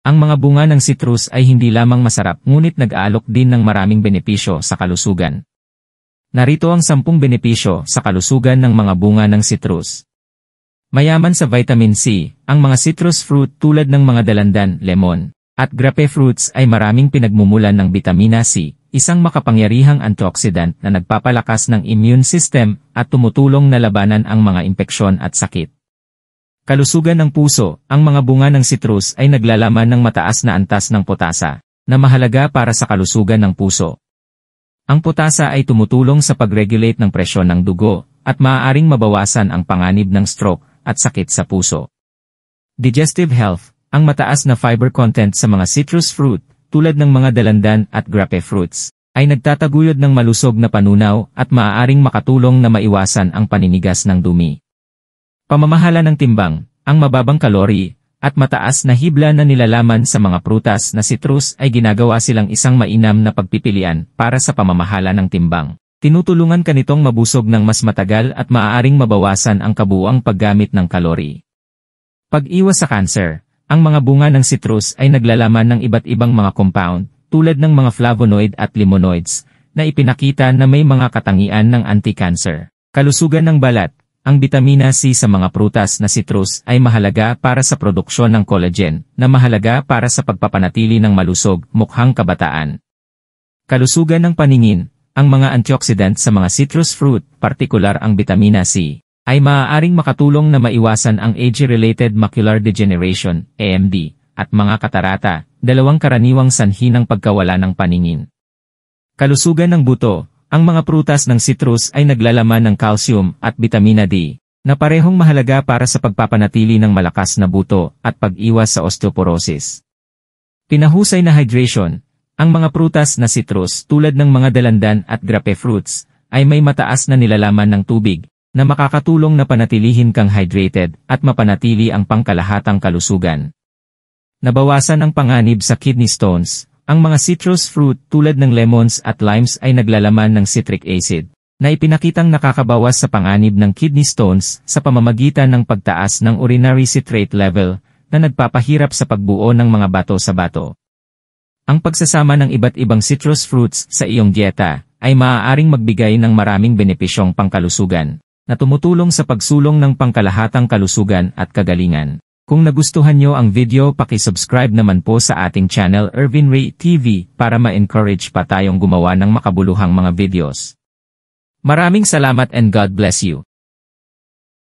Ang mga bunga ng citrus ay hindi lamang masarap ngunit nag-aalok din ng maraming benepisyo sa kalusugan. Narito ang 10 benepisyo sa kalusugan ng mga bunga ng citrus. Mayaman sa vitamin C, ang mga citrus fruit tulad ng mga dalandan, lemon, at grape fruits ay maraming pinagmumulan ng bitamina C, isang makapangyarihang antioxidant na nagpapalakas ng immune system at tumutulong na labanan ang mga impeksyon at sakit. Kalusugan ng puso, ang mga bunga ng citrus ay naglalaman ng mataas na antas ng potasa, na mahalaga para sa kalusugan ng puso. Ang potasa ay tumutulong sa pag-regulate ng presyon ng dugo, at maaaring mabawasan ang panganib ng stroke at sakit sa puso. Digestive health, ang mataas na fiber content sa mga citrus fruit, tulad ng mga dalandan at grape fruits, ay nagtataguyod ng malusog na panunaw at maaaring makatulong na maiwasan ang paninigas ng dumi. Pamamahala ng timbang, ang mababang kalori, at mataas na hibla na nilalaman sa mga prutas na citrus ay ginagawa silang isang mainam na pagpipilian para sa pamamahala ng timbang. Tinutulungan ka nitong mabusog ng mas matagal at maaaring mabawasan ang kabuuang paggamit ng kalori. Pag-iwas sa cancer, ang mga bunga ng citrus ay naglalaman ng iba't ibang mga compound, tulad ng mga flavonoid at limonoids, na ipinakita na may mga katangian ng anti-cancer. Kalusugan ng balat. Ang bitamina C sa mga prutas na citrus ay mahalaga para sa produksyon ng collagen, na mahalaga para sa pagpapanatili ng malusog, mukhang kabataan. Kalusugan ng paningin, ang mga antioxidant sa mga citrus fruit, partikular ang bitamina C, ay maaaring makatulong na maiwasan ang age-related macular degeneration, AMD, at mga katarata, dalawang karaniwang sanhi ng pagkawala ng paningin. Kalusugan ng buto. Ang mga prutas ng citrus ay naglalaman ng calcium at bitamina D, na parehong mahalaga para sa pagpapanatili ng malakas na buto at pag-iwas sa osteoporosis. Pinahusay na hydration, ang mga prutas na citrus tulad ng mga dalandan at grape fruits, ay may mataas na nilalaman ng tubig, na makakatulong na panatilihin kang hydrated at mapanatili ang pangkalahatang kalusugan. Nabawasan ang panganib sa kidney stones. Ang mga citrus fruit tulad ng lemons at limes ay naglalaman ng citric acid, na ipinakitang nakakabawas sa panganib ng kidney stones sa pamamagitan ng pagtaas ng urinary citrate level, na nagpapahirap sa pagbuo ng mga bato sa bato. Ang pagsasama ng iba't ibang citrus fruits sa iyong dieta ay maaaring magbigay ng maraming benepisyong pangkalusugan, na tumutulong sa pagsulong ng pangkalahatang kalusugan at kagalingan. Kung nagustuhan nyo ang video, paki-subscribe naman po sa ating channel Ervin Ray TV para ma-encourage pa tayong gumawa ng makabuluhang mga videos. Maraming salamat and God bless you.